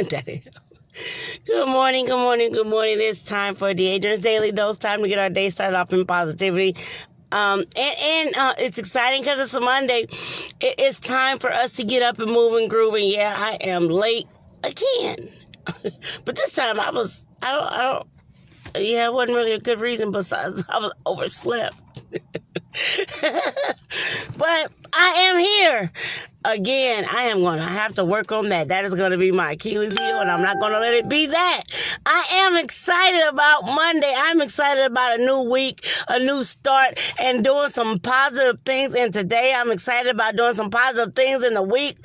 Daddy. Good morning, good morning, good morning. It's time for the Adrian's Daily Dose. Time to get our day started off in positivity. It's exciting because it's a Monday. It's time for us to get up and move and groove. And yeah, I am late again. But this time it wasn't really a good reason besides I was overslept. But I am here. Again, I am going to have to work on that. That is going to be my Achilles heel, and I'm not going to let it be that. I am excited about Monday. I'm excited about a new week, a new start, and doing some positive things. And today, I'm excited about doing some positive things in the week.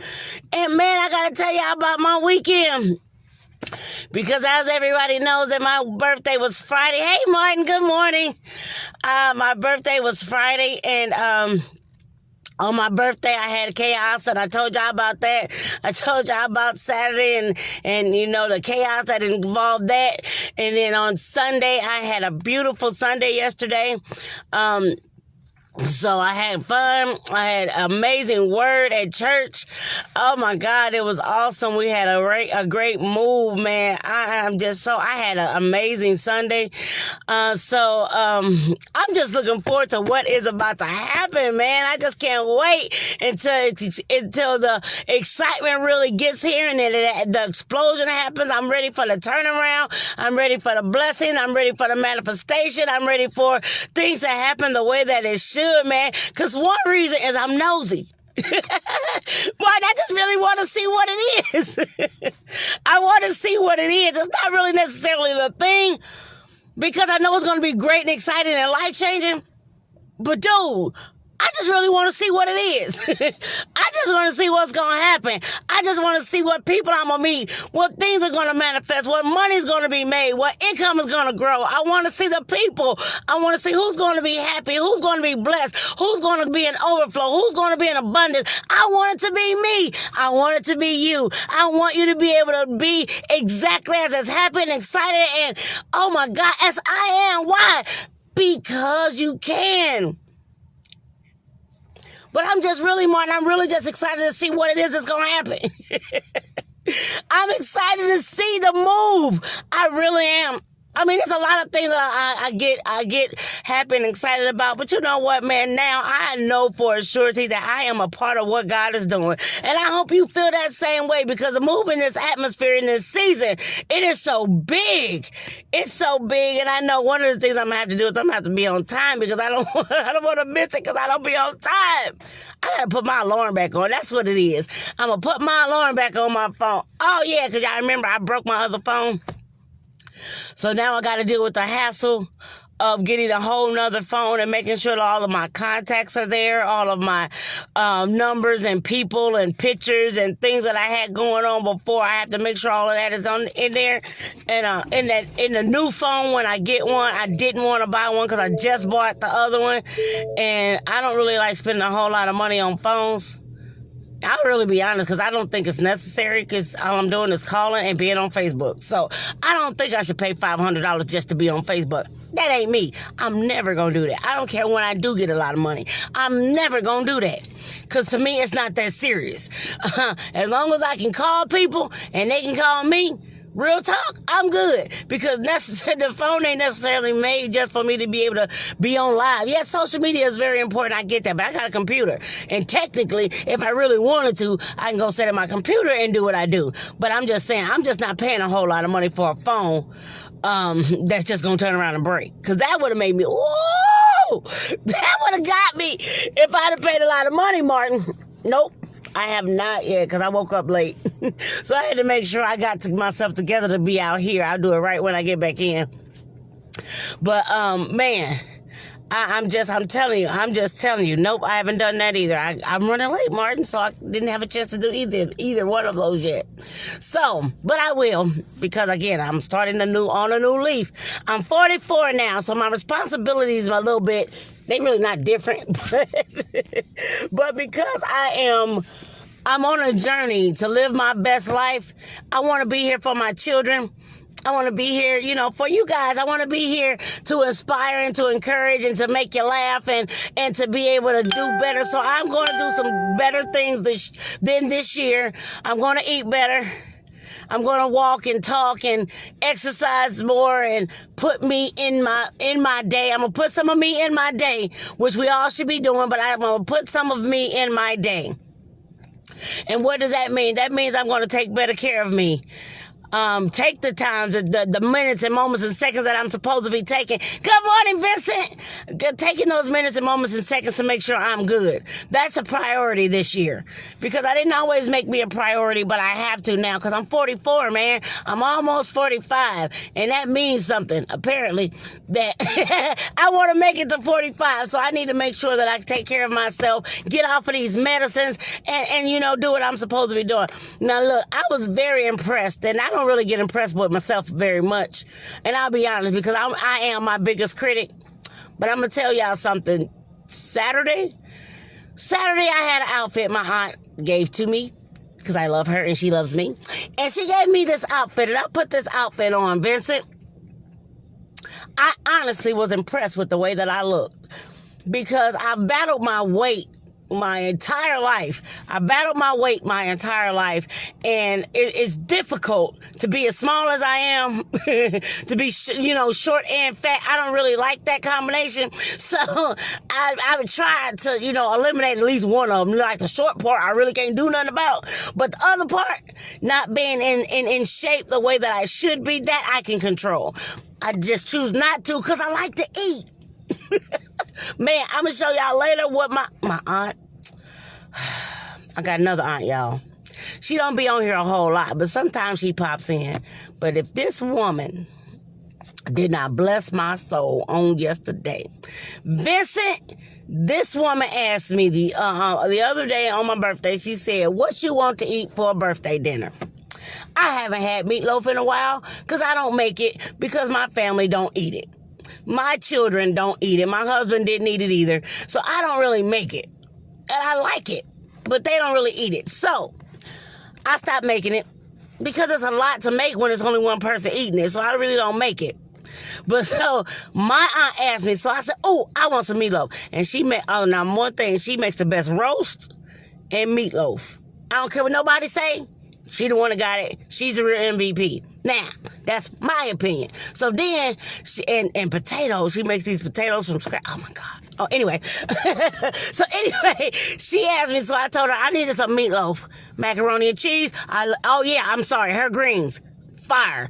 And man, I got to tell y'all about my weekend. Because as everybody knows that my birthday was Friday. Hey, Martin, good morning. My birthday was Friday, and on my birthday, I had chaos, and I told y'all about that. I told y'all about Saturday and you know, the chaos that involved that. And then on Sunday, I had a beautiful Sunday yesterday. So I had fun. I had an amazing word at church. Oh my God, it was awesome. We had a great move, man. I had an amazing Sunday. I'm just looking forward to what is about to happen, man. I just can't wait until the excitement really gets here and then the explosion happens. I'm ready for the turnaround. I'm ready for the blessing. I'm ready for the manifestation. I'm ready for things to happen the way that it should. Man, because one reason is I'm nosy. But I just really want to see what it is. I want to see what it is. It's not really necessarily the thing, because I know it's going to be great and exciting and life-changing. But dude, I just really want to see what it is. I just want to see what's going to happen. I just want to see what people I'm going to meet, what things are going to manifest, what money's going to be made, what income is going to grow. I want to see the people. I want to see who's going to be happy, who's going to be blessed, who's going to be in overflow, who's going to be in abundance. I want it to be me. I want it to be you. I want you to be able to be exactly as it's happening, excited, and oh my God, as I am. Why? Because you can. But I'm really just excited to see what it is that's going to happen. I'm excited to see the move. I really am. I mean, there's a lot of things that I get happy and excited about. But you know what, man? Now I know for a surety that I am a part of what God is doing. And I hope you feel that same way, because the move in this atmosphere in this season, it is so big. It's so big. And I know one of the things I'm going to have to do is I'm going to have to be on time, because I don't want to miss it, because I don't be on time. I got to put my alarm back on. That's what it is. I'm going to put my alarm back on my phone. Oh, yeah, because y'all remember I broke my other phone. So now I got to deal with the hassle of getting a whole nother phone and making sure that all of my contacts are there, all of my numbers and people and pictures and things that I had going on before. I have to make sure all of that is in there. And in the new phone, when I get one, I didn't want to buy one because I just bought the other one, and I don't really like spending a whole lot of money on phones. I'll really be honest, because I don't think it's necessary, because all I'm doing is calling and being on Facebook. So I don't think I should pay $500 just to be on Facebook. That ain't me. I'm never going to do that. I don't care when I do get a lot of money. I'm never going to do that, because to me, it's not that serious. As long as I can call people and they can call me, real talk, I'm good, because the phone ain't necessarily made just for me to be able to be on live. Yes, social media is very important. I get that, but I got a computer, and technically, if I really wanted to, I can go sit at my computer and do what I do. But I'm just saying, I'm just not paying a whole lot of money for a phone that's just gonna turn around and break, because that would have made me, whoa, that would have got me if I'd have paid a lot of money, Martin. Nope. I have not yet, because I woke up late. So I had to make sure I got myself together to be out here. I'll do it right when I get back in. But, man, I'm just telling you. Nope, I haven't done that either. I'm running late, Martin, so I didn't have a chance to do either one of those yet. So, but I will, because again, I'm starting on a new leaf. I'm 44 now, so my responsibilities are a little bit, they really not different, but because I'm on a journey to live my best life. I want to be here for my children. I want to be here, for you guys. I want to be here to inspire and to encourage and to make you laugh and to be able to do better. So I'm going to do some better things this year. I'm going to eat better. I'm going to walk and talk and exercise more and put me in my day. I'm going to put some of me in my day, which we all should be doing, but I'm going to put some of me in my day. And what does that mean? That means I'm going to take better care of me. Take the times, the minutes and moments and seconds that I'm supposed to be taking. Good morning, Vincent. Taking those minutes and moments and seconds to make sure I'm good. That's a priority this year. Because I didn't always make me a priority, but I have to now because I'm 44, man. I'm almost 45. And that means something, apparently, that I want to make it to 45. So I need to make sure that I take care of myself, get off of these medicines, and do what I'm supposed to be doing. Now, look, I was very impressed, and I don't really get impressed with myself very much. And I'll be honest, because I am my biggest critic. But I'm going to tell y'all something. Saturday, I had an outfit my aunt gave to me because I love her and she loves me. And she gave me this outfit, and I put this outfit on, Vincent. I honestly was impressed with the way that I looked because I battled my weight my entire life. I battled my weight my entire life, and it's difficult to be as small as I am, to be, short and fat. I don't really like that combination, so I've tried to, eliminate at least one of them. Like the short part, I really can't do nothing about, but the other part, not being in shape the way that I should be, that I can control. I just choose not to because I like to eat. Man, I'm gonna show y'all later what my aunt. I got another aunt, y'all. She don't be on here a whole lot, but sometimes she pops in. But if this woman did not bless my soul on yesterday, Vincent, this woman asked me the other day on my birthday. She said, "What you want to eat for a birthday dinner?" I haven't had meatloaf in a while because I don't make it because my family don't eat it. My children don't eat it. My husband didn't eat it either. So I don't really make it. And I like it. But they don't really eat it. So I stopped making it because it's a lot to make when it's only one person eating it. So I really don't make it. But so my aunt asked me. So I said, "Oh, I want some meatloaf." And she made, now one thing, she makes the best roast and meatloaf. I don't care what nobody say. She the one that got it. She's the real MVP. Now, that's my opinion. So then, and potatoes, she makes these potatoes from scratch. Oh, my God. Oh, anyway. So anyway, she asked me, so I told her I needed some meatloaf, macaroni and cheese. I'm sorry, her greens, fire.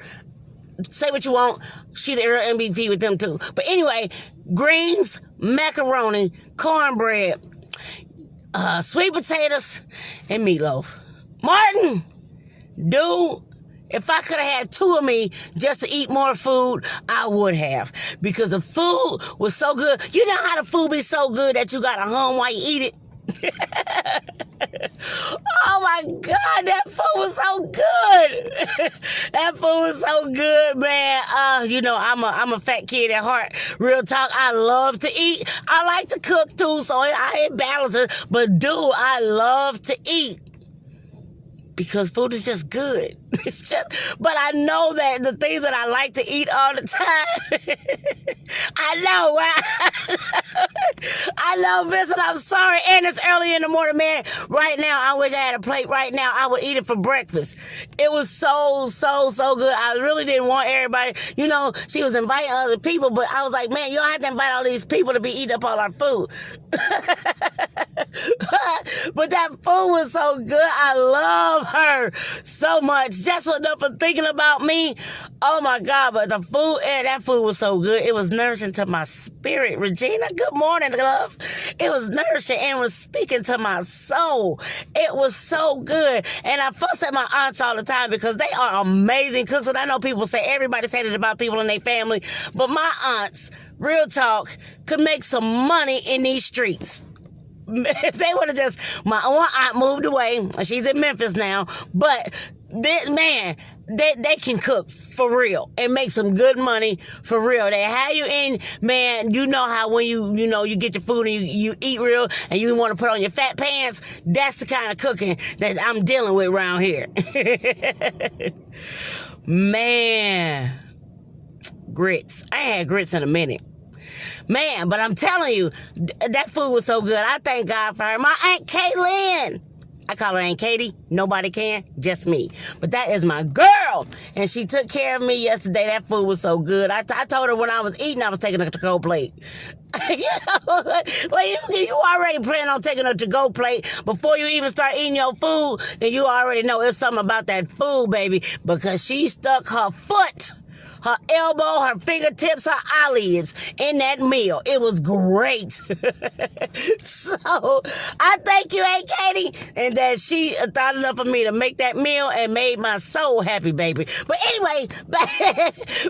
Say what you want. She the real MVP with them, too. But anyway, greens, macaroni, cornbread, sweet potatoes, and meatloaf. Martin, dude, if I could have had two of me just to eat more food, I would have. Because the food was so good. You know how the food be so good that you got to hum while you eat it? Oh my God, that food was so good. That food was so good, man. I'm a fat kid at heart. Real talk, I love to eat. I like to cook too, so it balances. But dude, I love to eat. Because food is just good. But I know that the things that I like to eat all the time, I know, right? I know, Vincent, I'm sorry. And it's early in the morning, man. Right now, I wish I had a plate right now. I would eat it for breakfast. It was so good. I really didn't want everybody. She was inviting other people, but I was like, man, you don't have to invite all these people to be eating up all our food. But that food was so good. I love her so much. Just enough for thinking about me. Oh my God, but the food, that food was so good. It was nourishing to my spirit. Regina, good morning, love. It was nourishing and was speaking to my soul. It was so good. And I fuss at my aunts all the time because they are amazing cooks. And I know people say, everybody say that about people in their family. But my aunts, real talk, could make some money in these streets. If they would have just, my own aunt moved away. She's in Memphis now. But, they can cook for real and make some good money for real. They have you in, man, you know how when you get your food and you eat real and you want to put on your fat pants, that's the kind of cooking that I'm dealing with around here. Man, grits. I ain't had grits in a minute. Man, but I'm telling you, that food was so good. I thank God for her. My Aunt Kaylin. I call her Aunt Katie. Nobody can, just me. But that is my girl. And she took care of me yesterday. That food was so good. I told her when I was eating, I was taking a to-go plate. You know, well, you already plan on taking a to-go plate before you even start eating your food, then you already know it's something about that food, baby, because she stuck her foot, her elbow, her fingertips, her eyelids in that meal. It was great. So I thank you, Aunt Katie, and that she thought enough of me to make that meal and made my soul happy, baby. But anyway,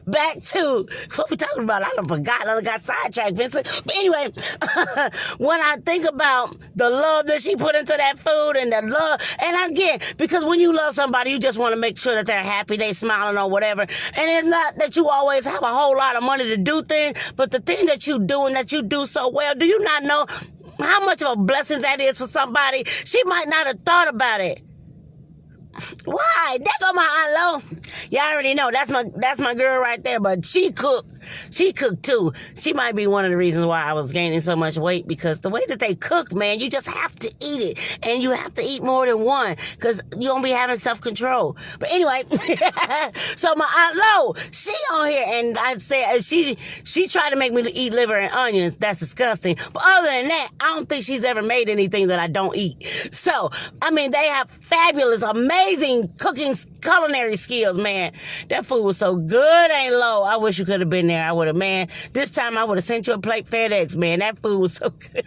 back to what we talking about. I done forgot. I done got sidetracked, Vincent. But anyway, when I think about the love that she put into that food and the love, and again, because when you love somebody, you just want to make sure that they're happy, they smiling or whatever. And it's not that you always have a whole lot of money to do things, but the thing that you do and that you do so well, do you not know how much of a blessing that is for somebody? She might not have thought about it. Why? There go my Aunt Lo. You already know that's my girl right there. But she cooked. She cooked too. She might be one of the reasons why I was gaining so much weight, because the way that they cook, man, you just have to eat it, and you have to eat more than one because you don't be having self-control. But anyway, so my Aunt Lo, she on here, and I said she tried to make me eat liver and onions. That's disgusting. But other than that, I don't think she's ever made anything that I don't eat. So I mean, they have fabulous, amazing cooking, culinary skills, man. That food was so good, Aunt Lo. I wish you could have been there. I would have, man. This time I would have sent you a plate FedEx, man. That food was so good.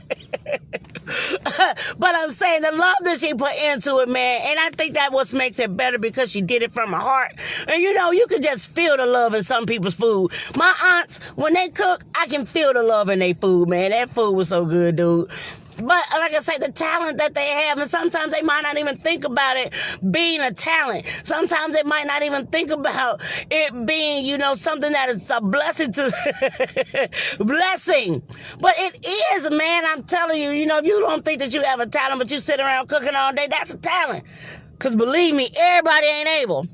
But I'm saying the love that she put into it, man, and I think that what makes it better, because she did it from her heart. And you know, you can just feel the love in some people's food. My aunts, when they cook, I can feel the love in their food, man. That food was so good, dude. But like I say, the talent that they have, and sometimes they might not even think about it being a talent. Sometimes they might not even think about it being, you know, something that is a blessing to blessing. But it is, man. I'm telling you, you know, if you don't think that you have a talent, but you sit around cooking all day, that's a talent. Because believe me, everybody ain't able.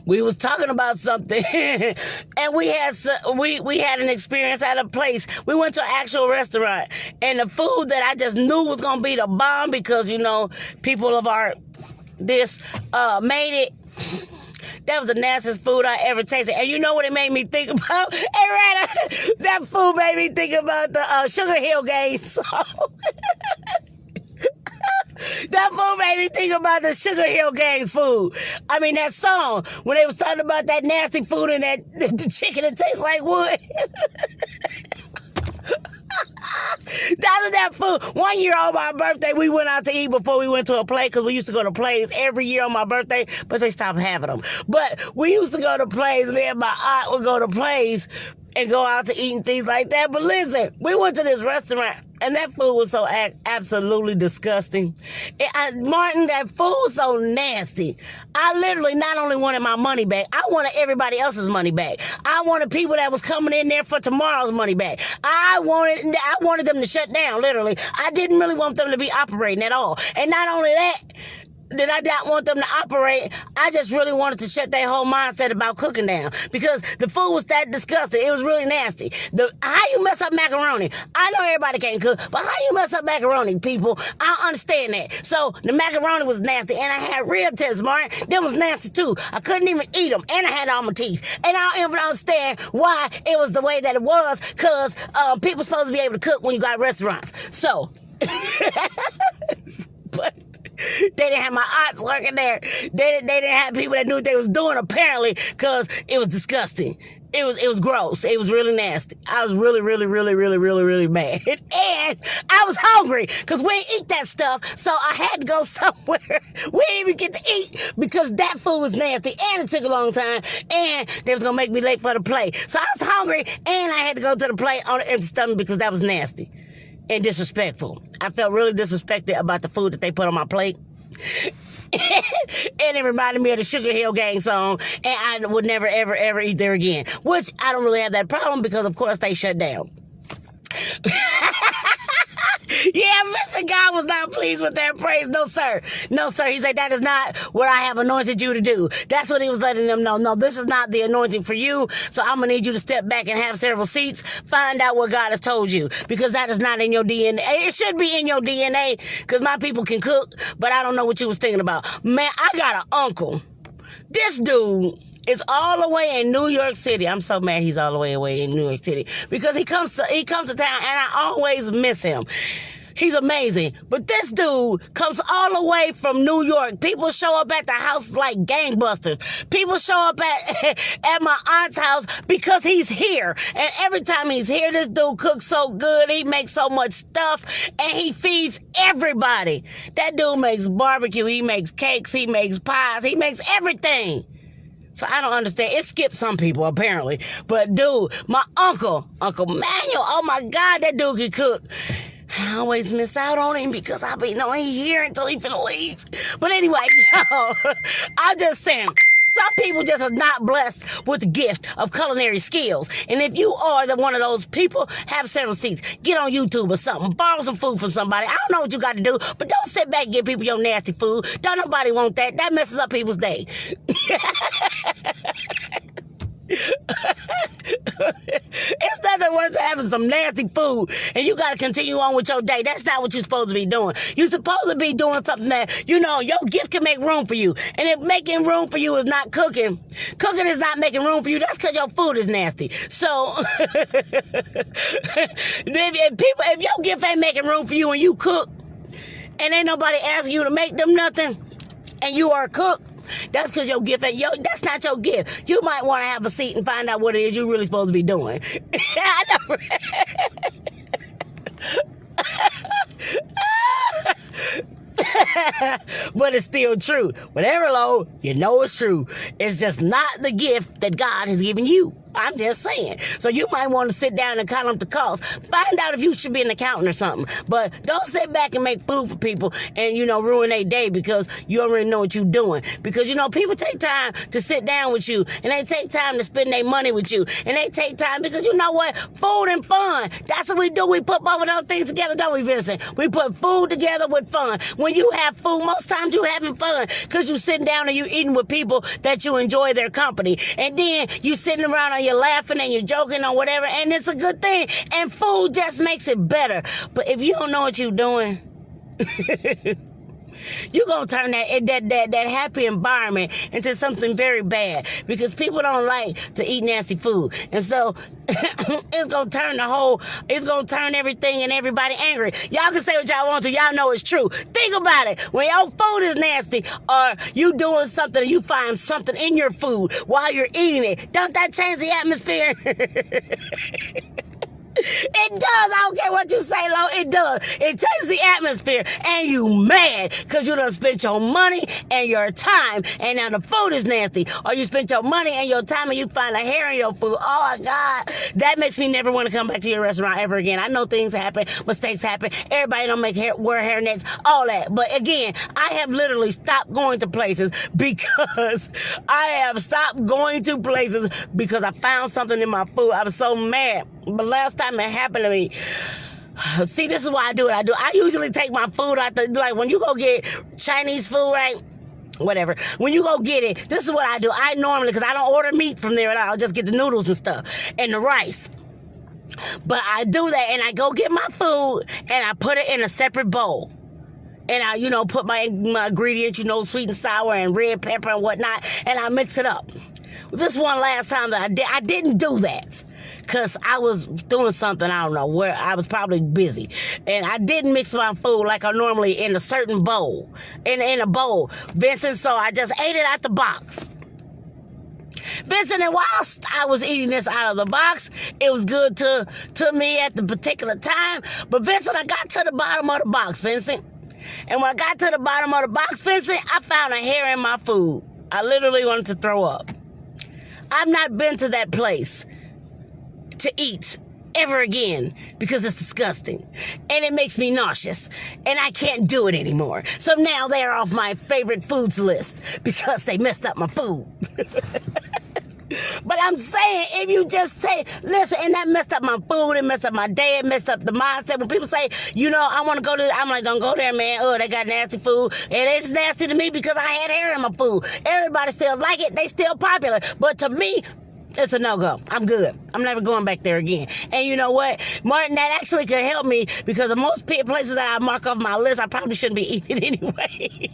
We was talking about something, and we had an experience at a place. We went to an actual restaurant, and the food that I just knew was gonna be the bomb, because you know, people of our made it. That was the nastiest food I ever tasted. And you know what it made me think about? Hey, Rana, that food made me think about the Sugar Hill Gang song. That food made me think about the Sugar Hill Gang food. I mean, that song, when they was talking about that nasty food and the chicken that tastes like wood. That was that food. 1 year on my birthday, we went out to eat before we went to a play, because we used to go to plays every year on my birthday, but they stopped having them. But we used to go to plays. Me and my aunt would go to plays and go out to eat and things like that. But listen, we went to this restaurant, and that food was so absolutely disgusting. Martin, that food was so nasty. I literally not only wanted my money back, I wanted everybody else's money back. I wanted people that was coming in there for tomorrow's money back. I wanted them to shut down, literally. I didn't really want them to be operating at all. And not only that, did I not want them to operate, I just really wanted to shut their whole mindset about cooking down, because the food was that disgusting. It was really nasty. How you mess up macaroni? I know everybody can't cook, but how you mess up macaroni, people? I don't understand that. So the macaroni was nasty, and I had rib tips, Martin. Them was nasty too. I couldn't even eat them, and I had all my teeth. And I don't even understand why it was the way that it was, because people supposed to be able to cook when you got restaurants. So, but they didn't have my aunts working there. They didn't have people that knew what they was doing, apparently, because it was disgusting. It was gross. It was really nasty. I was really, really, really, really, really, really mad. And I was hungry, because we didn't eat that stuff, so I had to go somewhere. We didn't even get to eat, because that food was nasty, and it took a long time, and they was going to make me late for the play. So I was hungry, and I had to go to the play on an empty stomach, because that was nasty and disrespectful. I felt really disrespected about the food that they put on my plate. And it reminded me of the Sugar Hill Gang song, and I would never, ever, ever eat there again, which I don't really have that problem, because, of course, they shut down. Yeah, Mr. God was not pleased with that praise. No, sir. No, sir. He said, that is not what I have anointed you to do. That's what he was letting them know. No, this is not the anointing for you. So I'm going to need you to step back and have several seats. Find out what God has told you, because that is not in your DNA. It should be in your DNA, because my people can cook, but I don't know what you was thinking about. Man, I got an uncle. This dude is all the way in New York City. I'm so mad he's all the way away in New York City, because he comes to town and I always miss him. He's amazing. But this dude comes all the way from New York. People show up at the house like gangbusters. People show up at my aunt's house because he's here. And every time he's here, this dude cooks so good. He makes so much stuff and he feeds everybody. That dude makes barbecue. He makes cakes. He makes pies. He makes everything. So I don't understand. It skips some people, apparently. But, dude, my Uncle Manuel, oh, my God, that dude can cook. I always miss out on him because I be knowing he here until he finna leave. But anyway, I'm just saying, some people just are not blessed with the gift of culinary skills. And if you are one of those people, have several seats. Get on YouTube or something. Borrow some food from somebody. I don't know what you got to do, but don't sit back and give people your nasty food. Don't nobody want that. That messes up people's day. It's nothing worse than having some nasty food and you got to continue on with your day. That's not what you're supposed to be doing. You're supposed to be doing something that, your gift can make room for you. And if making room for you is not cooking is not making room for you, that's because your food is nasty. So, if your gift ain't making room for you and you cook and ain't nobody asking you to make them nothing and you are a cook, that's because your gift that's not your gift. You might want to have a seat and find out what it is you're really supposed to be doing. I know. But it's still true. Whatever, Lord, you know it's true. It's just not the gift that God has given you. I'm just saying. So you might want to sit down and count up the costs. Find out if you should be an accountant or something. But don't sit back and make food for people and, ruin their day because you already know what you're doing. Because, people take time to sit down with you and they take time to spend their money with you. And they take time because you know what? Food and fun. That's what we do. We put both of those things together, don't we, Vincent? We put food together with fun. When you have food, most times you're having fun because you're sitting down and you're eating with people that you enjoy their company. And then you're sitting around and you're laughing and you're joking or whatever, and it's a good thing. And food just makes it better. But if you don't know what you're doing, you're going to turn that happy environment into something very bad because people don't like to eat nasty food. And so it's going to turn everything and everybody angry. Y'all can say what y'all want to. Y'all know it's true. Think about it. When your food is nasty or you doing something, you find something in your food while you're eating it, don't that change the atmosphere? It does. I don't care what you say, Lo. It does. It changes the atmosphere. And you mad because you done spent your money and your time. And now the food is nasty. Or you spent your money and your time and you find a hair in your food. Oh, my God. That makes me never want to come back to your restaurant ever again. I know things happen. Mistakes happen. Everybody don't wear hairnets. All that. But again, I have literally stopped going to places because I found something in my food. I was so mad. But last time it happened to me, see, this is why I do what I do. I usually take my food out like when you go get Chinese food, right? Whatever. When you go get it, this is what I do. I normally, because I don't order meat from there at all, I'll just get the noodles and stuff and the rice. But I do that and I go get my food and I put it in a separate bowl. And I, put my ingredients, sweet and sour and red pepper and whatnot, and I mix it up. This one last time that I didn't do that because I was doing something, I don't know, where I was probably busy. And I didn't mix my food like I normally in a certain bowl, in a bowl. Vincent, so I just ate it out the box. Vincent, and whilst I was eating this out of the box, it was good to me at the particular time. But Vincent, I got to the bottom of the box, Vincent. And when I got to the bottom of the box, Vincent, I found a hair in my food. I literally wanted to throw up. I've not been to that place to eat ever again because it's disgusting. And it makes me nauseous. And I can't do it anymore. So now they're off my favorite foods list because they messed up my food. But I'm saying, if you just say, listen, and that messed up my food, it messed up my day, it messed up the mindset. When people say, I want to go to, I'm like, don't go there, man. Oh, they got nasty food. And it's nasty to me because I had hair in my food. Everybody still like it. They still popular. But to me, it's a no-go. I'm good. I'm never going back there again. And you know what? Martin, that actually could help me because of most places that I mark off my list, I probably shouldn't be eating anyway.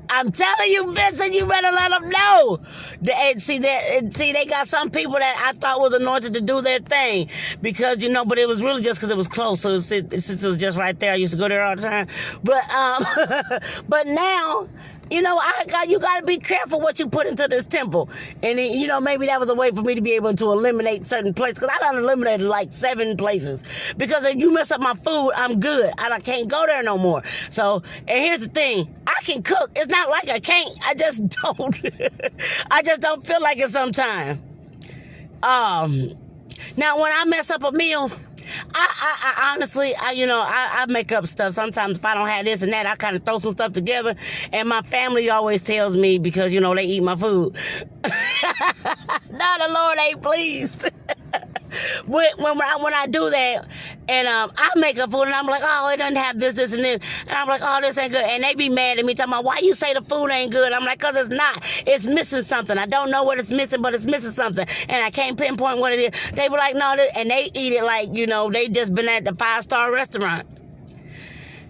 I'm telling you, Vincent, you better let them know. They got some people that I thought was anointed to do their thing because, but it was really just because it was close. So since it was just right there, I used to go there all the time. But but now, you got to be careful what you put into this temple. And, maybe that was a way for me to be able to eliminate certain places. Because I done eliminated like 7 places. Because if you mess up my food, I'm good. I can't go there no more. So, and here's the thing. I can cook. It's not like I can't. I just don't. I just don't feel like it sometimes. Now, when I mess up a meal, I honestly, I make up stuff. Sometimes if I don't have this and that, I kind of throw some stuff together. And my family always tells me because, they eat my food. Now the Lord ain't pleased. When I do that, and I make up food, and I'm like, oh, it doesn't have this, and this, and I'm like, oh, this ain't good, and they be mad at me, talking about, why you say the food ain't good? I'm like, because it's not. It's missing something. I don't know what it's missing, but it's missing something, and I can't pinpoint what it is. They were like, no, and they eat it like, they just been at the 5-star restaurant.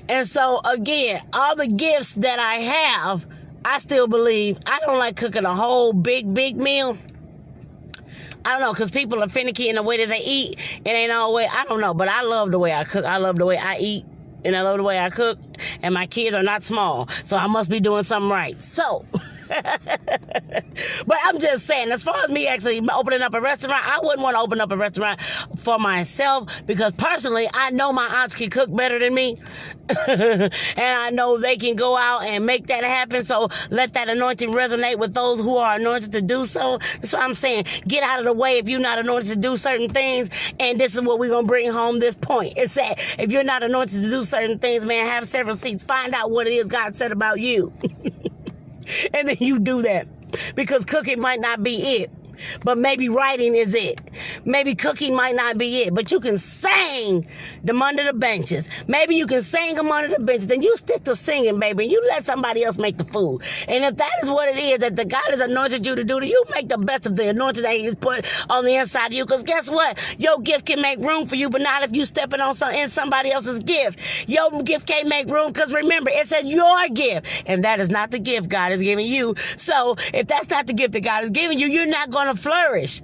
And so, again, all the gifts that I have, I still believe I don't like cooking a whole big meal. I don't know, because people are finicky in the way that they eat. It ain't always, I don't know, but I love the way I cook. I love the way I eat, and I love the way I cook. And my kids are not small, so I must be doing something right. So, but I'm just saying, as far as me actually opening up a restaurant, I wouldn't want to open up a restaurant for myself because personally, I know my aunts can cook better than me. And I know they can go out and make that happen. So let that anointing resonate with those who are anointed to do so. That's what I'm saying. Get out of the way if you're not anointed to do certain things. And this is what we're going to bring home this point. It's that if you're not anointed to do certain things, man, have several seats. Find out what it is God said about you. And then you do that. Because cooking might not be it. But maybe writing is it. Maybe cooking might not be it. But you can sing them under the benches. Maybe you can sing them under the benches. Then you stick to singing, baby. And you let somebody else make the food. And if that is what it is that the God has anointed you to do, you make the best of the anointing that He's put on the inside of you. Because guess what? Your gift can make room for you, but not if you stepping on in somebody else's gift. Your gift can't make room because remember, it's your gift. And that is not the gift God has given you. So if that's not the gift that God has given you, you're not going to flourish.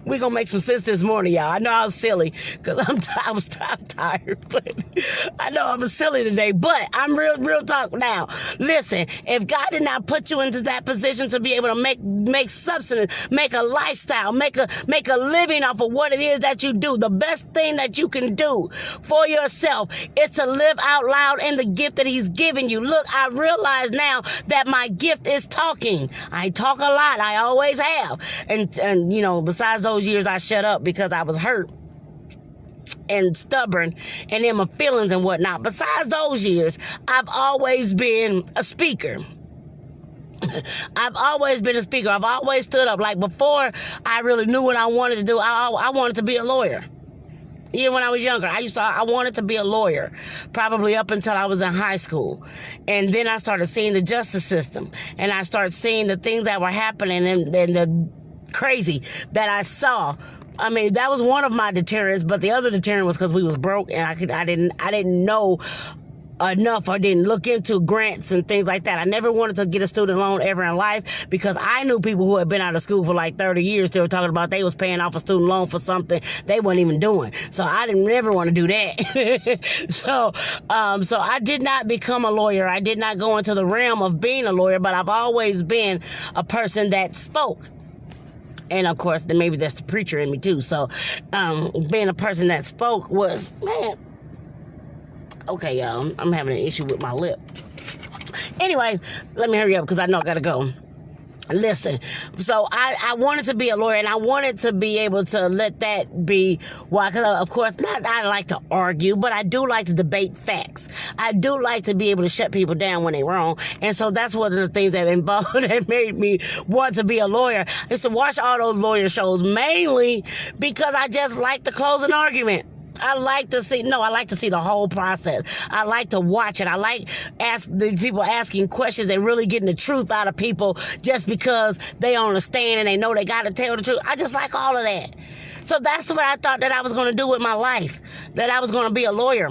We're going to make some sense this morning, y'all. I know I was silly because I'm tired, but I know I'm silly today, but I'm real talk now. Listen, if God did not put you into that position to be able to make substance, make a lifestyle, make a living off of what it is that you do, the best thing that you can do for yourself is to live out loud in the gift that He's given you. Look, I realize now that my gift is talking. I talk a lot. I always have. And besides those years I shut up because I was hurt and stubborn and in my feelings and whatnot. Besides those years, I've always been a speaker. I've always been a speaker. I've always stood up. Like before I really knew what I wanted to do, I wanted to be a lawyer. Even when I was younger, I wanted to be a lawyer, probably up until I was in high school. And then I started seeing the justice system, and I started seeing the things that were happening and the crazy that I saw. I mean, that was one of my deterrents, but the other deterrent was because we was broke and I didn't know enough or didn't look into grants and things like that. I never wanted to get a student loan ever in life because I knew people who had been out of school for like 30 years. They were talking about they was paying off a student loan for something they weren't even doing. So I didn't ever want to do that. So I did not become a lawyer. I did not go into the realm of being a lawyer, but I've always been a person that spoke. And of course, then maybe that's the preacher in me too. So, being a person that spoke was, man. Okay, y'all, I'm having an issue with my lip. Anyway, let me hurry up because I know I gotta go. Listen, so I wanted to be a lawyer, and I wanted to be able to let that be why, because of course, not I like to argue, but I do like to debate facts. I do like to be able to shut people down when they're wrong, and so that's one of the things that involved that made me want to be a lawyer. I used to watch all those lawyer shows mainly because I just like to close an argument. I like to see the whole process. I like to watch it. I like the people asking questions and really getting the truth out of people just because they understand and they know they got to tell the truth. I just like all of that. So that's what I thought that I was going to do with my life, that I was going to be a lawyer.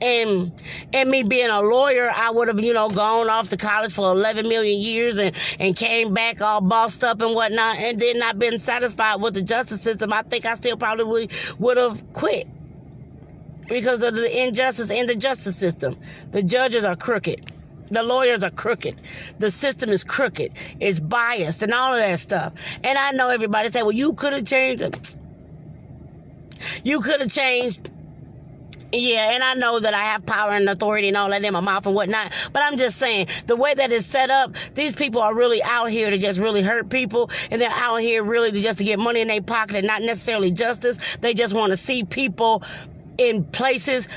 And me being a lawyer, I would have, gone off to college for 11 million years and came back all bossed up and whatnot, and then not been satisfied with the justice system. I think I still probably would have quit because of the injustice in the justice system. The judges are crooked. The lawyers are crooked. The system is crooked. It's biased and all of that stuff. And I know everybody say, well, you could have changed it. You could have changed. Yeah, and I know that I have power and authority and all that in my mouth and whatnot, but I'm just saying, the way that it's set up, these people are really out here to just really hurt people, and they're out here really just to get money in their pocket and not necessarily justice. They just want to see people in places.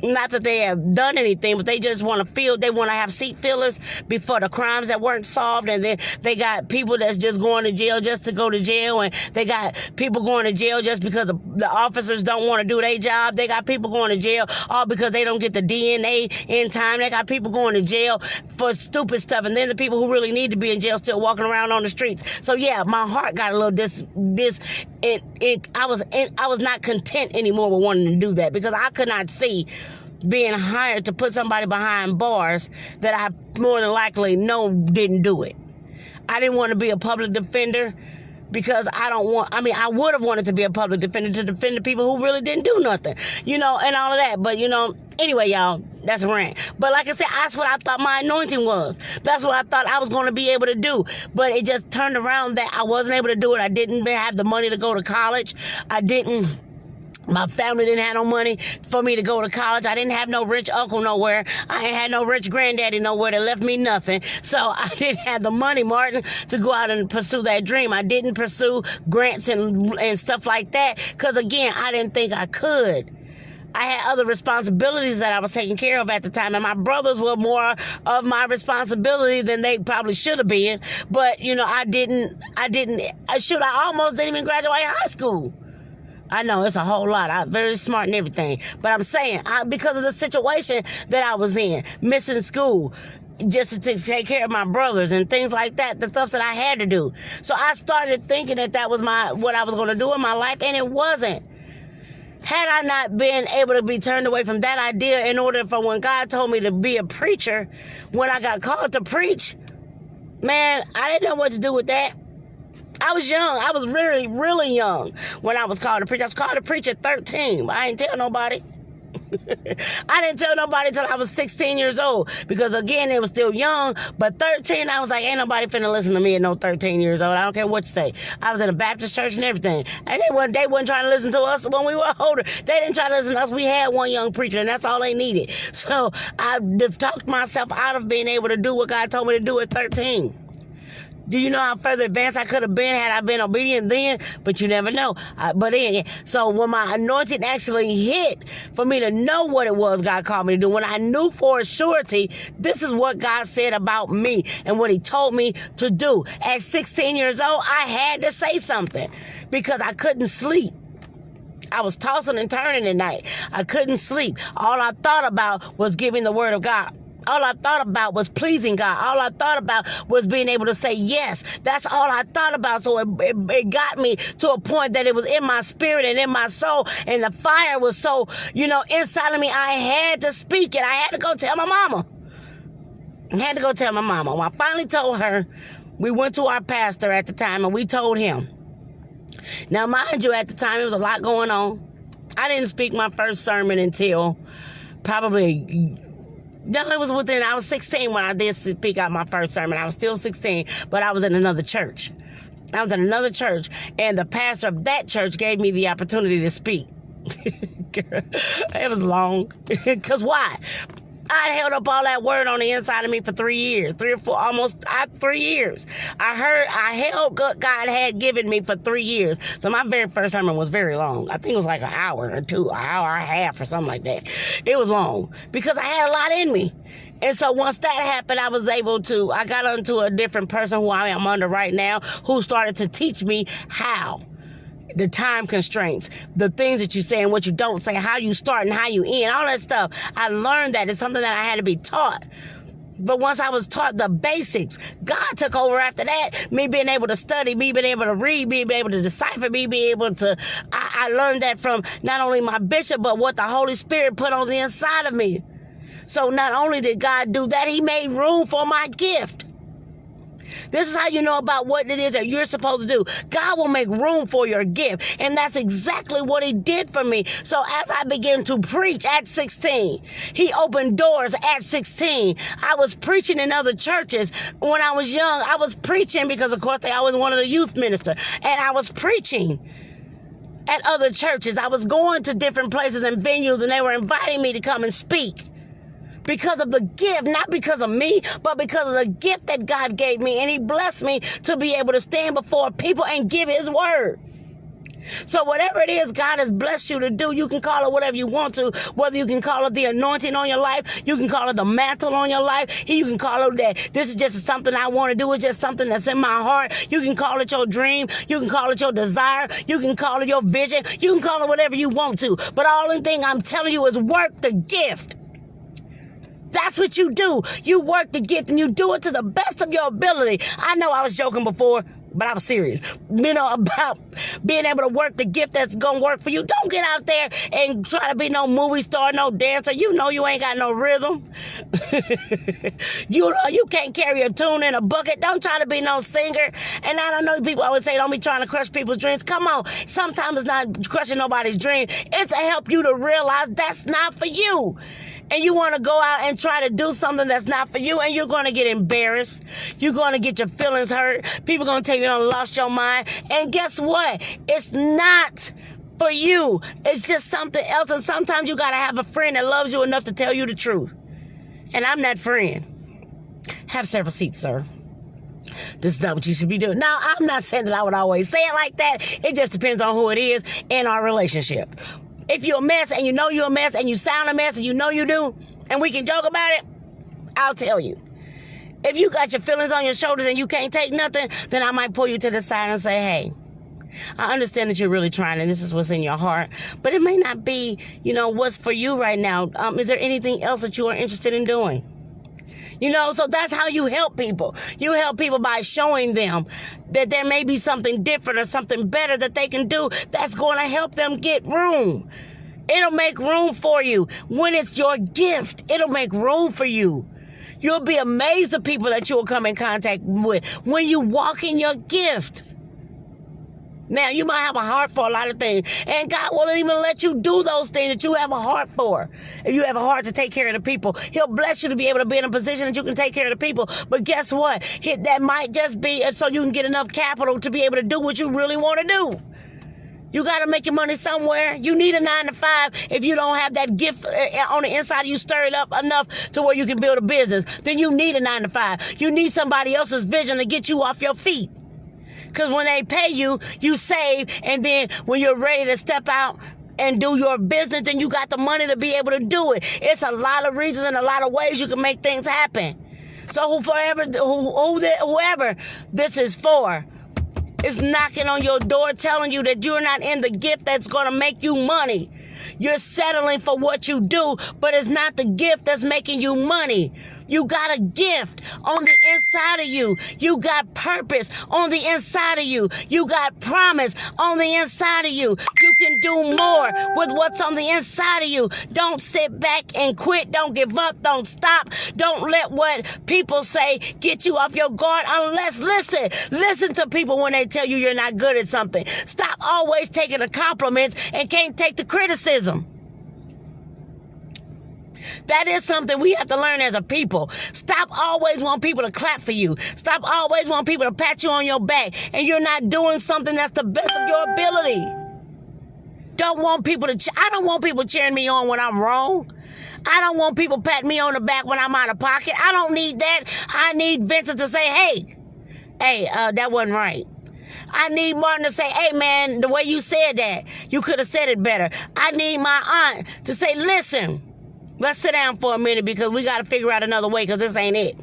Not that they have done anything, but they just want to have seat fillers before the crimes that weren't solved. And then they got people that's just going to jail just to go to jail. And they got people going to jail just because the officers don't want to do their job. They got people going to jail all because they don't get the DNA in time. They got people going to jail for stupid stuff. And then the people who really need to be in jail still walking around on the streets. So yeah, my heart got a little I was not content anymore with wanting to do that because I could not see being hired to put somebody behind bars that I more than likely know didn't do it. I didn't want to be a public defender because I would have wanted to be a public defender to defend the people who really didn't do nothing, and all of that. But, anyway, y'all, that's a rant. But like I said, that's what I thought my anointing was. That's what I thought I was going to be able to do. But it just turned around that I wasn't able to do it. I didn't have the money to go to college. My family didn't have no money for me to go to college. I didn't have no rich uncle nowhere. I ain't had no rich granddaddy nowhere that left me nothing. So I didn't have the money, Martin, to go out and pursue that dream. I didn't pursue grants and stuff like that because, again, I didn't think I could. I had other responsibilities that I was taking care of at the time, and my brothers were more of my responsibility than they probably should have been. But, I almost didn't even graduate high school. I know it's a whole lot. I'm very smart and everything. But I'm saying, because of the situation that I was in, missing school, just to take care of my brothers and things like that, the stuff that I had to do. So I started thinking that was what I was going to do in my life, and it wasn't. Had I not been able to be turned away from that idea in order for when God told me to be a preacher, when I got called to preach, man, I didn't know what to do with that. I was young. I was really, really young when I was called to preach. I was called to preach at 13, but I didn't tell nobody. I didn't tell nobody until I was 16 years old because, again, it was still young. But 13, I was like, ain't nobody finna listen to me at no 13 years old. I don't care what you say. I was in a Baptist church and everything. And they wasn't trying to listen to us when we were older. They didn't try to listen to us. We had one young preacher, and that's all they needed. So I talked myself out of being able to do what God told me to do at 13. Do you know how further advanced I could have been had I been obedient then? But you never know. So when my anointing actually hit for me to know what it was God called me to do, when I knew for a surety, this is what God said about me and what he told me to do. At 16 years old, I had to say something because I couldn't sleep. I was tossing and turning at night. I couldn't sleep. All I thought about was giving the word of God. All I thought about was pleasing God. All I thought about was being able to say yes. That's all I thought about. So it got me to a point that it was in my spirit and in my soul. And the fire was so, inside of me. I had to speak it. I had to go tell my mama. When I finally told her, we went to our pastor at the time and we told him. Now, mind you, at the time, there was a lot going on. I didn't speak my first sermon until probably... No, I was 16 when I did speak out my first sermon. I was still 16, but I was in another church. And the pastor of that church gave me the opportunity to speak. It was long. Because why? I held up all that word on the inside of me for 3 years, 3 or 4, almost 3 years. I held what God had given me for 3 years. So my very first sermon was very long. I think it was like an hour or two, an hour and a half or something like that. It was long because I had a lot in me. And so once that happened, I got onto a different person who I am under right now, who started to teach me how. The time constraints, the things that you say and what you don't say, how you start and how you end, all that stuff. I learned that. It's something that I had to be taught. But once I was taught the basics, God took over after that. Me being able to study, me being able to read, me being able to decipher, me being able to... I learned that from not only my bishop, but what the Holy Spirit put on the inside of me. So not only did God do that, he made room for my gift. This is how you know about what it is that you're supposed to do. God will make room for your gift. And that's exactly what he did for me. So as I began to preach at 16, he opened doors at 16. I was preaching in other churches. When I was young, I was preaching because, of course, they always wanted a youth minister. And I was preaching at other churches. I was going to different places and venues, and they were inviting me to come and speak. Because of the gift, not because of me, but because of the gift that God gave me. And he blessed me to be able to stand before people and give his word. So whatever it is God has blessed you to do, you can call it whatever you want to. Whether you can call it the anointing on your life, you can call it the mantle on your life, you can call it that this is just something I want to do. It's just something that's in my heart. You can call it your dream. You can call it your desire. You can call it your vision. You can call it whatever you want to. But the only thing I'm telling you is work the gift. That's what you do. You work the gift and you do it to the best of your ability. I know I was joking before, but I was serious. About being able to work the gift that's going to work for you. Don't get out there and try to be no movie star, no dancer. You know you ain't got no rhythm. You can't carry a tune in a bucket. Don't try to be no singer. And I don't know, people always say don't be trying to crush people's dreams. Come on. Sometimes it's not crushing nobody's dream. It's to help you to realize that's not for you. And you want to go out and try to do something that's not for you, and you're going to get embarrassed. You're going to get your feelings hurt. People are going to tell you you lost your mind. And guess what? It's not for you. It's just something else. And sometimes you got to have a friend that loves you enough to tell you the truth. And I'm that friend. Have several seats, sir. This is not what you should be doing. Now, I'm not saying that I would always say it like that. It just depends on who it is in our relationship. If you're a mess and you know you're a mess and you sound a mess and you know you do, and we can joke about it, I'll tell you. If you got your feelings on your shoulders and you can't take nothing, then I might pull you to the side and say, hey, I understand that you're really trying and this is what's in your heart, but it may not be, what's for you right now. Is there anything else that you are interested in doing? So that's how you help people. You help people by showing them that there may be something different or something better that they can do that's going to help them get room. It'll make room for you. When it's your gift, it'll make room for you. You'll be amazed at people that you'll come in contact with when you walk in your gift. Now, you might have a heart for a lot of things, and God won't even let you do those things that you have a heart for. If you have a heart to take care of the people, he'll bless you to be able to be in a position that you can take care of the people. But guess what? That might just be so you can get enough capital to be able to do what you really want to do. You got to make your money somewhere. You need a 9-to-5 if you don't have that gift on the inside of you stirred up enough to where you can build a business. Then you need a 9-to-5. You need somebody else's vision to get you off your feet. Because when they pay you, you save, and then when you're ready to step out and do your business, then you got the money to be able to do it. It's a lot of reasons and a lot of ways you can make things happen. So whoever this is for is knocking on your door telling you that you're not in the gift that's going to make you money. You're settling for what you do, but it's not the gift that's making you money. You got a gift on the inside of you. You got purpose on the inside of you. You got promise on the inside of you. You can do more with what's on the inside of you. Don't sit back and quit. Don't give up. Don't stop. Don't let what people say get you off your guard unless, listen to people when they tell you you're not good at something. Stop always taking the compliments and can't take the criticism. That is something we have to learn as a people. Stop always wanting people to clap for you. Stop always wanting people to pat you on your back and you're not doing something that's the best of your ability. I don't want people cheering me on when I'm wrong. I don't want people patting me on the back when I'm out of pocket. I don't need that. I need Vincent to say, hey, that wasn't right. I need Martin to say, hey, man, the way you said that, you could have said it better. I need my aunt to say, listen, let's sit down for a minute because we got to figure out another way because this ain't it.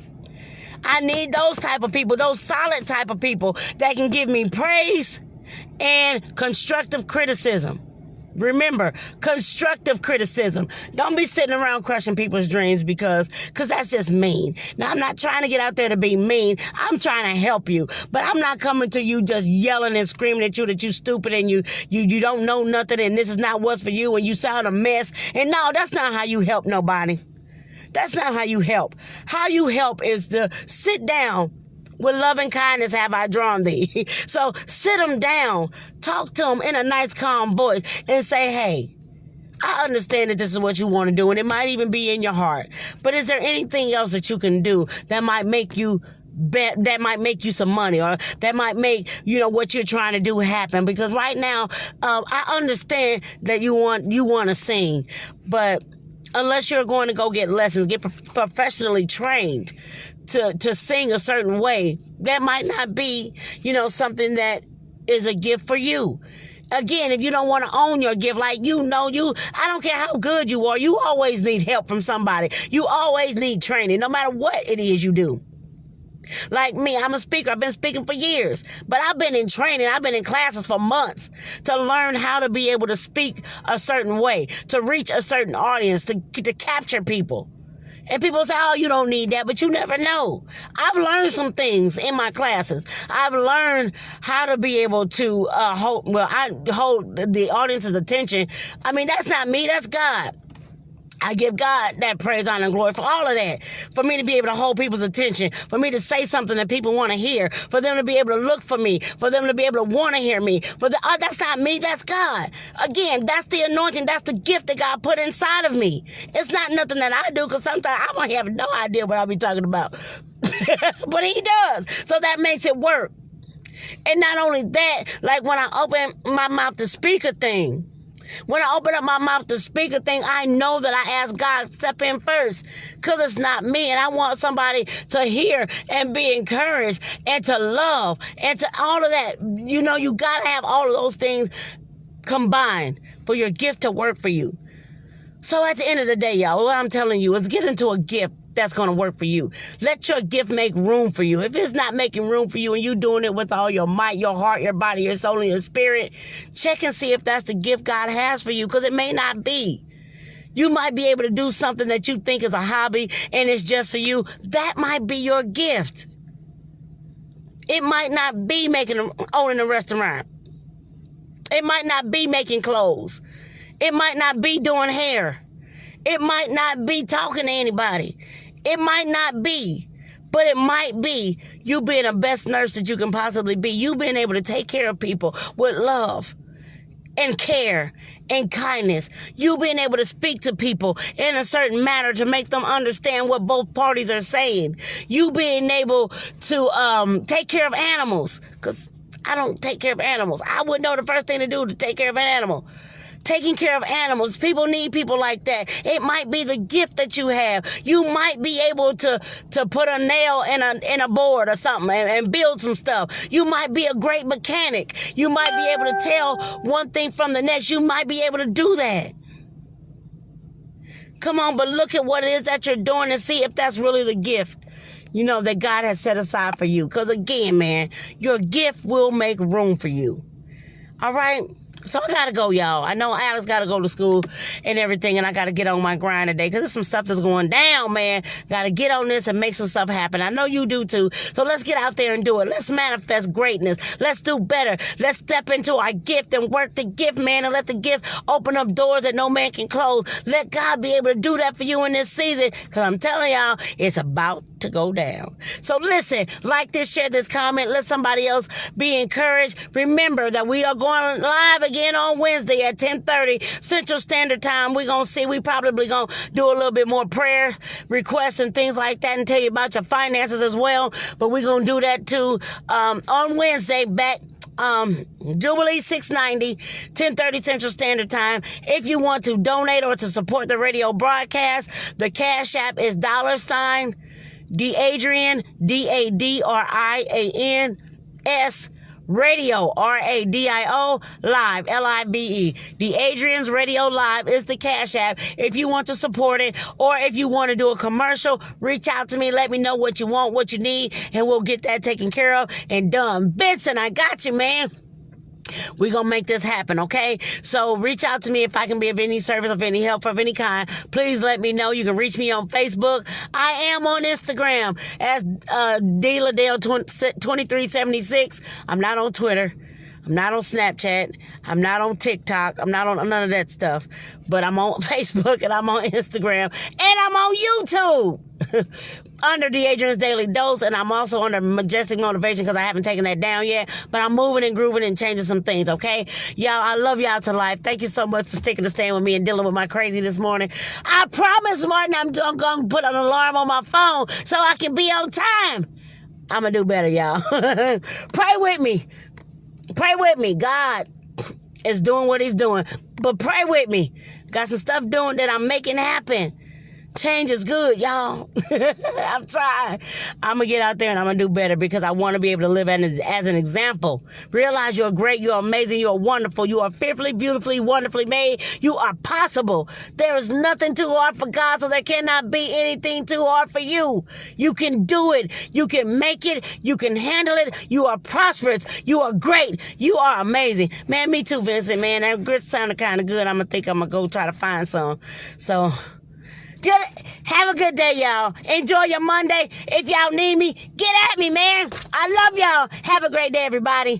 I need those type of people, those solid type of people that can give me praise and constructive criticism. Remember, constructive criticism. Don't be sitting around crushing people's dreams because that's just mean. Now, I'm not trying to get out there to be mean. I'm trying to help you. But I'm not coming to you just yelling and screaming at you that you stupid and you don't know nothing and this is not what's for you and you sound a mess. And no, that's not how you help nobody. That's not how you help. How you help is to sit down. With love and kindness have I drawn thee. So sit them down, talk to them in a nice, calm voice, and say, hey, I understand that this is what you want to do, and it might even be in your heart. But is there anything else that you can do that might make you that might make you some money, or that might make, what you're trying to do happen? Because right now, I understand that you want to sing, but unless you're going to go get lessons, get professionally trained to sing a certain way, that might not be, something that is a gift for you. Again, if you don't want to own your gift, I don't care how good you are, you always need help from somebody. You always need training, no matter what it is you do. Like me, I'm a speaker. I've been speaking for years, but I've been in training. I've been in classes for months to learn how to be able to speak a certain way, to reach a certain audience, to capture people. And people say, oh, you don't need that, but you never know. I've learned some things in my classes. I've learned how to be able to hold the audience's attention. I mean, that's not me, that's God. I give God that praise, honor, and glory for all of that. For me to be able to hold people's attention, for me to say something that people want to hear, for them to be able to look for me, for them to be able to want to hear me. That's not me, that's God. Again, that's the anointing, that's the gift that God put inside of me. It's not nothing that I do, because sometimes I might have no idea what I'll be talking about. But He does. So that makes it work. And not only that, like when I open my mouth to speak a thing, when I open up my mouth to speak a thing, I know that I ask God to step in first, because it's not me. And I want somebody to hear and be encouraged and to love and to all of that. You got to have all of those things combined for your gift to work for you. So at the end of the day, y'all, what I'm telling you is get into a gift that's going to work for you. Let your gift make room for you. If it's not making room for you and you doing it with all your might, your heart, your body, your soul, and your spirit, check and see if that's the gift God has for you, because it may not be. You might be able to do something that you think is a hobby and it's just for you. That might be your gift. It might not be owning a restaurant. It might not be making clothes. It might not be doing hair. It might not be talking to anybody. It might not be, but it might be you being the best nurse that you can possibly be. You being able to take care of people with love and care and kindness. You being able to speak to people in a certain manner to make them understand what both parties are saying. You being able to take care of animals, because I don't take care of animals. I wouldn't know the first thing to do to take care of an animal. Taking care of animals. People need people like that. It might be the gift that you have. You might be able to put a nail in a board or something and build some stuff. You might be a great mechanic. You might be able to tell one thing from the next. You might be able to do that. Come on, but look at what it is that you're doing and see if that's really the gift, that God has set aside for you. Because again, man, your gift will make room for you. All right? So I got to go, y'all. I know Alex got to go to school and everything, and I got to get on my grind today because there's some stuff that's going down, man. Got to get on this and make some stuff happen. I know you do, too. So let's get out there and do it. Let's manifest greatness. Let's do better. Let's step into our gift and work the gift, man, and let the gift open up doors that no man can close. Let God be able to do that for you in this season, because I'm telling y'all, it's about to go down. So listen, like this, share this, comment, let somebody else be encouraged. Remember that we are going live again on Wednesday at 10:30 Central Standard Time. We probably gonna do a little bit more prayer requests and things like that and tell you about your finances as well. But we're gonna do that too on Wednesday back Jubilee 690, 10:30 Central Standard Time. If you want to donate or to support the radio broadcast, the Cash App is $DeAdrian, DADRIANS Radio, RADIO, Live, LIVE. DeAdrian's Radio Live is the Cash App. If you want to support it, or if you want to do a commercial, reach out to me. Let me know what you want, what you need, and we'll get that taken care of and done. Benson, I got you, man. We're going to make this happen, okay? So reach out to me if I can be of any service, of any help, of any kind. Please let me know. You can reach me on Facebook. I am on Instagram as DLadale2376. I'm not on Twitter. I'm not on Snapchat. I'm not on TikTok. I'm not on none of that stuff. But I'm on Facebook and I'm on Instagram and I'm on YouTube under DeAdrian's Daily Dose. And I'm also under Majestic Motivation because I haven't taken that down yet. But I'm moving and grooving and changing some things, okay? Y'all, I love y'all to life. Thank you so much for sticking to staying with me and dealing with my crazy this morning. I promise, Martin, I'm going to put an alarm on my phone so I can be on time. I'm going to do better, y'all. Pray with me. Pray with me. God is doing what he's doing. But pray with me. Got some stuff doing that I'm making happen. Change is good, y'all. I'm trying. I'm going to get out there and I'm going to do better because I want to be able to live as an example. Realize you're great, you're amazing, you're wonderful, you are fearfully, beautifully, wonderfully made. You are possible. There is nothing too hard for God, so there cannot be anything too hard for you. You can do it. You can make it. You can handle it. You are prosperous. You are great. You are amazing. Man, me too, Vincent, man. That grit sounded kind of good. I'm going to go try to find some. So... good. Have a good day, y'all. Enjoy your Monday. If y'all need me, get at me, man. I love y'all. Have a great day, everybody.